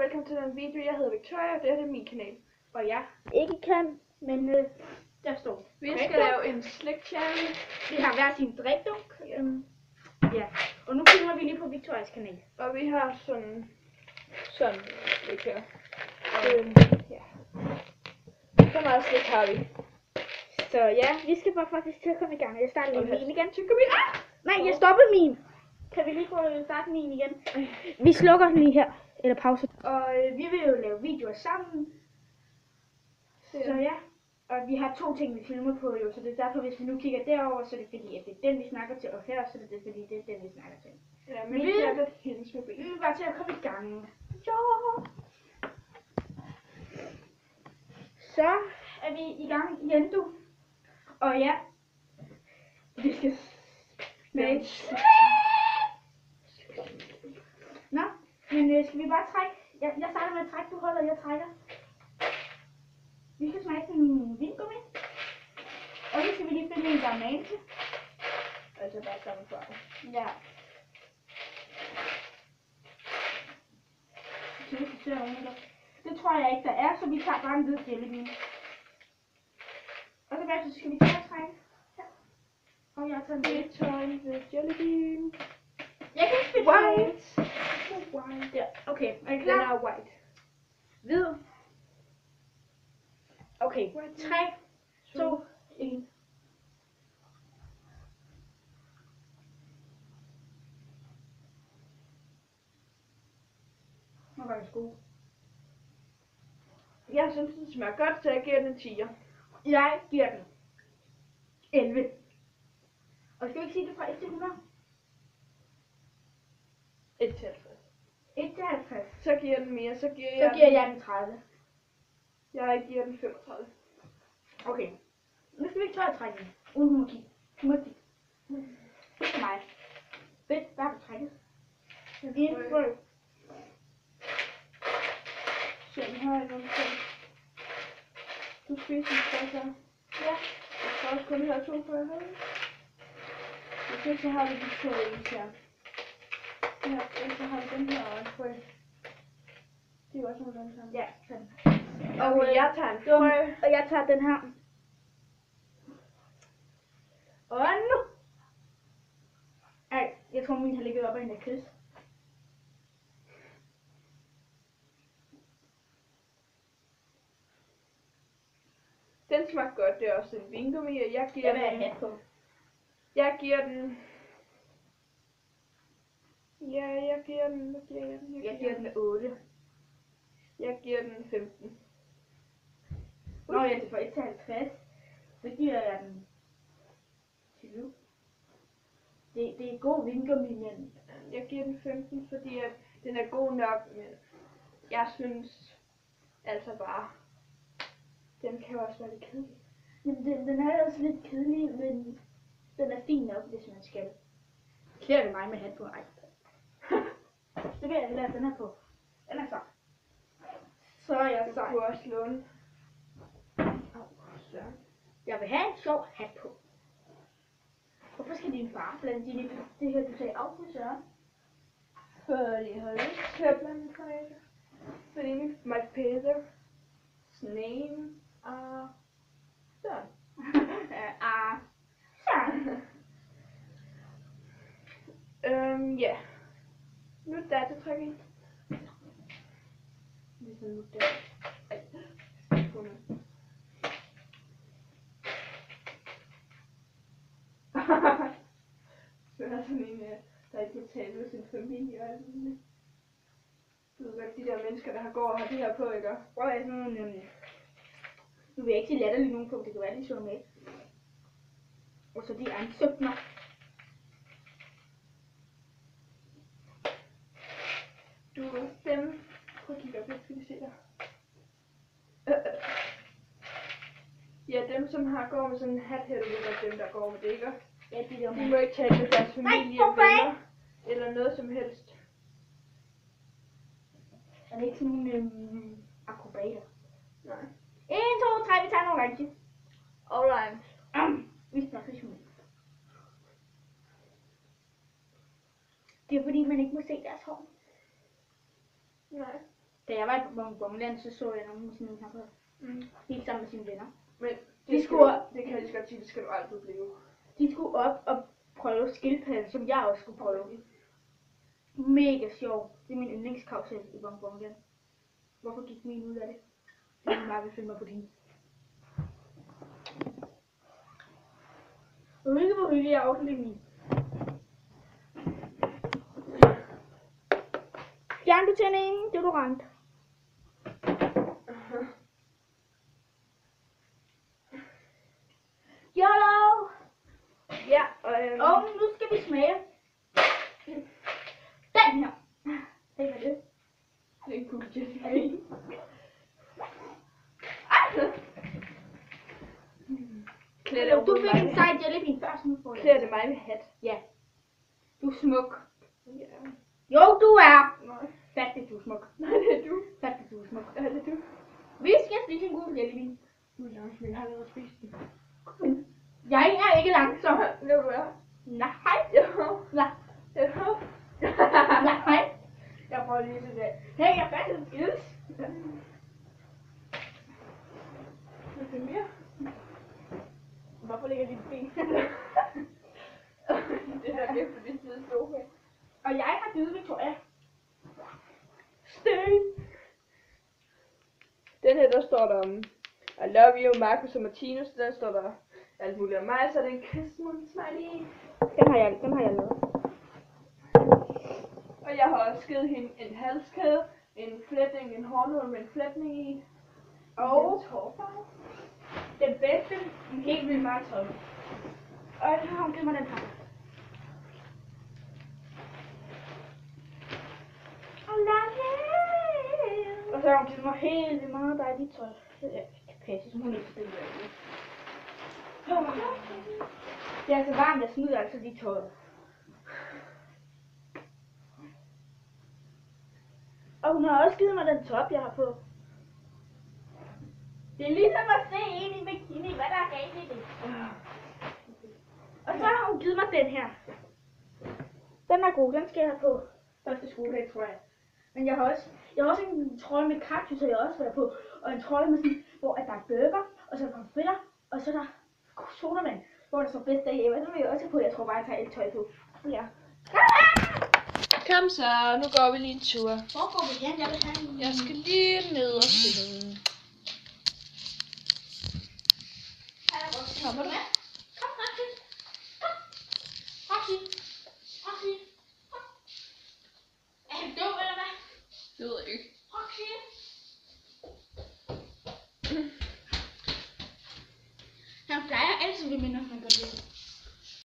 velkommen til den video. Jeg hedder Victoria, og det her er min kanal. Og jeg ikke kan, men der står. Vi skal lave en slik challenge. Vi har hver sin drikdunk. Ja. Og nu filmer vi lige på Victorias kanal. Og vi har sådan slik her. Ja. Så meget slik har vi. Så ja, vi skal bare faktisk til at komme i gang. Jeg starter lige min igen. Nej, jeg stoppede min. Kan vi lige få starte min igen? Vi slukker lige her. Eller pause. Og vi vil jo lave videoer sammen. Så ja. Og vi har 2 ting, vi filmer på jo. Så det er derfor, hvis vi nu kigger derover, så er det fordi, at det er den, vi snakker til. Og her, så er det fordi, det er den, vi snakker til. Ja, men vi er lidt hendes mobil. Vi vil bare til at komme i gang. Ja. Så er vi i gang igen, du. Og ja, vi skal smage. Nå, men skal vi bare trække? Jeg starter med at trække, du holder, jeg trækker. Vi skal smage sådan en vingummi. Og så skal vi lige finde en, der er magen til. Altså bare samme farve. Ja. Det tror jeg ikke, der er, så vi tager bare en hvid jellybean. Og så bagefter skal vi tage og trække. Ja. Og jeg tager en Vi tager en hvid jellybean. Jeg kan ikke spille White. Ja, okay. Er I Den klar? er white. Hvid. Okay. 3, 2, 1. Nå, var det sko. Jeg synes, den smager godt, så jeg giver den en 10'er. Jeg giver den 11. Og skal vi ikke sige det fra 1 til 100? 1 til 50. 1 til 50. Så giver den mere, så giver jeg den 30. Jeg giver den 35. Okay. Nu skal vi ikke tør at trække den. Uden hun må kigge. Hun må kigge. Det er mig. Fedt, hvad har du trækket? En frø. Så den har jeg nogle ting. Du spiser en frø her. Ja. Jeg tror også kun, have 2 frø her. Og så har vi de 2 ens her. Ja, og så har vi den her og en frø. De er også nogle gange sammen. Ja, sådan. Og jeg tager en frø. Og jeg tager den her. Og nu. Ej, jeg tror min har ligget op ad en lakrids. Den smager godt, det er også en vingummi, og jeg giver Jeg vil have hat på. Jeg giver den... Ja, jeg giver den... Hvad giver jeg den? Jeg giver den 8. Jeg giver den 15. Nå, jeg er fra 1 til 50. Så giver jeg den 20. Det er god vingummi, men Jeg giver den 15, fordi at den er god nok, men jeg synes altså bare, den kan jo også være lidt kedelig. jamen, den er også lidt kedelig, men den er fin nok, hvis man skal. Klæder det mig med hat på? Ej. Det vil jeg hellere, den er på. Den er så. Så er jeg Du sej. kunne også låne. Så. Jeg vil have en sjov hat på. Hvorfor skal din far blande din i det her, du sagde af til Søren? Fordi jeg har lyst til at blande mig. Fordi my father's name er Søren. Søren. Ja. Nu er det du trækker i. Ligesom nu der. Ej. Så er sådan en, der ikke kan tale med sin familie og alt muligt. Du ved godt, de der mennesker, der går og har det her på, ikke? Prøv at sådan nogle, nu vil jeg ikke sige latterligt nogen på, det kan være lidt sjovt med. Og så de ansøgner. Du er 5. Prøv at kigge op, jeg skal lige se dig. Ja, dem som går med sådan en hat her, du ved godt dem, der går med det, ikke? Ja, de der De må ikke tale med deres familie, venner, eller noget som helst. Er det ikke sådan nogle akrobater? Nej. 1, 2, 3, vi tager en orange. Alright. Vi snakker sådan. Det er fordi, man ikke må se deres hår. Nej. Da jeg var i Bonbonland, så jeg nogen sådan her på. Helt sammen med sine venner. Men det kan jeg lige så godt sige, det skal du aldrig blive. De skulle op og prøve skildpadden, som jeg også skulle prøve. Mega sjov. Det er min yndlingskarusel i Bonbonland. Hvorfor gik min ud af det? Det er bare, vi følge mig på din. Hvor hygge jeg også lige min. Fjernbetjening, deodorant. YOLO! Ja, og nu skal vi smage. Den her. Se hvad det er. Det er en cool jelly. Er det ikke? Du fik en sej jellybean før, så nu får jeg. Klæder det mig med hat? Ja. Du er smuk. Ja. Jo, du er. Nej. Fattig, du er smuk. Nej, det er du. Fattig, du er smuk. Ja, det er du. Vi skal spise en god jellybean. Du er langsom, jeg har allerede spist den. Jeg er ikke langsom. Jo, du er. Nej. Jo. Nej. Jo. Nej. Jeg prøver lige til det. Hey, jeg fandt en skills. Vil du mere? Hvorfor ligger dit ben? Det der gemt på din side sofa. Og jeg har givet Victoria. Støn. Den her, der står der om I love you, Marcus og Martinus. Der står der alt muligt om mig, så er det en kysmund smiley. Den har jeg lavet. Og jeg har også givet hende en halskæde, en flætning, en hårnål med en flætning i. Og hårfarve. den bedste, en helt vildt meget tøj. Og så har hun givet mig den her. Og så har hun givet mig helt vildt meget dejligt tøj. Det kan passe, som hun ikke skal det. Det er så varmt, jeg smider altså de tøj. Og hun har også givet mig den top, jeg har på. Det er ligesom at se ind i bikini, hvad der er galt i det. Og så har hun givet mig den her. Den er god, den skal jeg have på. Første skoledag, tror jeg. Men jeg har også en trøje med kaktus, jeg også været på. Og en trøje med sådan, hvor der er burger, og så er der pomfritter, og så er der sodavand, hvor der står bedst af hjemme. Så vil jeg også have på, jeg tror bare, jeg tager alt tøj på. Ja. Kom så, nu går vi lige en tur. Hvor går vi hen? Jeg vil have en... Jeg skal lige ned og finde. Kommer du med? Kom, Roxy. Kom. Roxy. Roxy. Kom. Er han dum, eller hvad? Det ved jeg ikke. Roxy. Han plejer altid ved minder, man gør det.